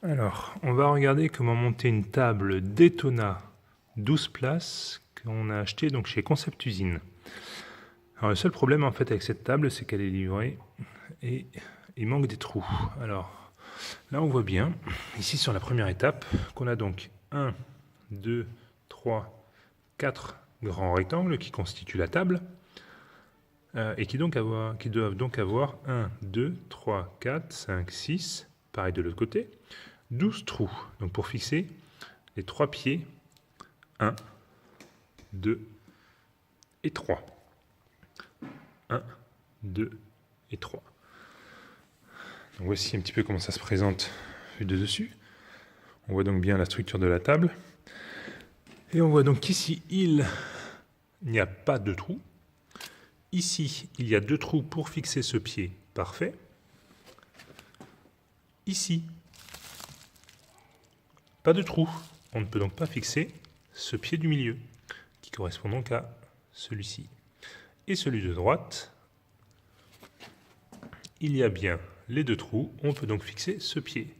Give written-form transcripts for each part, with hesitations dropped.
Alors, on va regarder comment monter une table Daytona 12 places qu'on a acheté donc chez Concept Usine. Alors, le seul problème en fait avec cette table, c'est qu'elle est livrée et il manque des trous. Alors, là on voit bien, ici sur la première étape, qu'on a donc 1, 2, 3, 4 grands rectangles qui constituent la table et qui doivent donc avoir 1, 2, 3, 4, 5, 6, pareil de l'autre côté, 12 trous. Donc pour fixer les 3 pieds, 1, 2 et 3. 1, 2 et 3. Donc voici un petit peu comment ça se présente vu de dessus. On voit donc bien la structure de la table. Et on voit donc qu'ici, il n'y a pas de trou. Ici, il y a 2 trous pour fixer ce pied. Parfait. Ici, pas de trou. On ne peut donc pas fixer ce pied du milieu, qui correspond donc à celui-ci. Et celui de droite, il y a bien les 2 trous. On peut donc fixer ce pied.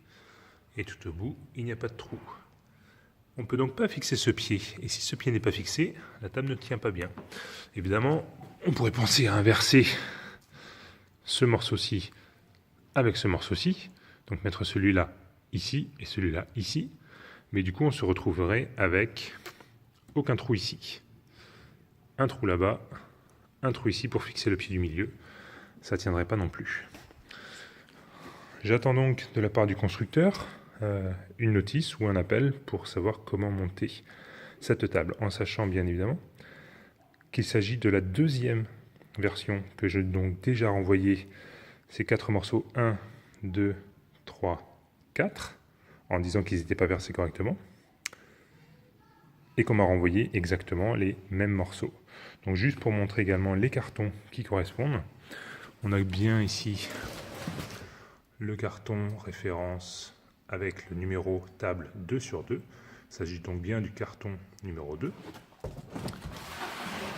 Et tout au bout, il n'y a pas de trou. On ne peut donc pas fixer ce pied. Et si ce pied n'est pas fixé, la table ne tient pas bien. Évidemment, on pourrait penser à inverser ce morceau-ci avec ce morceau-ci. Donc mettre celui-là ici et celui-là ici. Mais du coup, on se retrouverait avec aucun trou ici. Un trou là-bas, un trou ici pour fixer le pied du milieu. Ça ne tiendrait pas non plus. J'attends donc de la part du constructeur une notice ou un appel pour savoir comment monter cette table, en sachant bien évidemment qu'il s'agit de la deuxième version que j'ai donc déjà renvoyé ces 4 morceaux 1, 2, 3, 4 en disant qu'ils n'étaient pas versés correctement et qu'on m'a renvoyé exactement les mêmes morceaux. Donc juste pour montrer également les cartons qui correspondent, on a bien ici le carton référence avec le numéro table 2 sur 2. Il s'agit donc bien du carton numéro 2.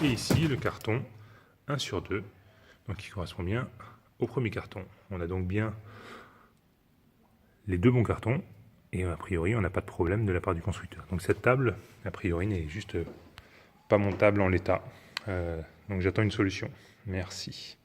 Et ici, le carton 1 sur 2, donc qui correspond bien au premier carton. On a donc bien les 2 bons cartons, et a priori, on n'a pas de problème de la part du constructeur. Donc cette table, a priori, n'est juste pas montable en l'état. Donc j'attends une solution. Merci.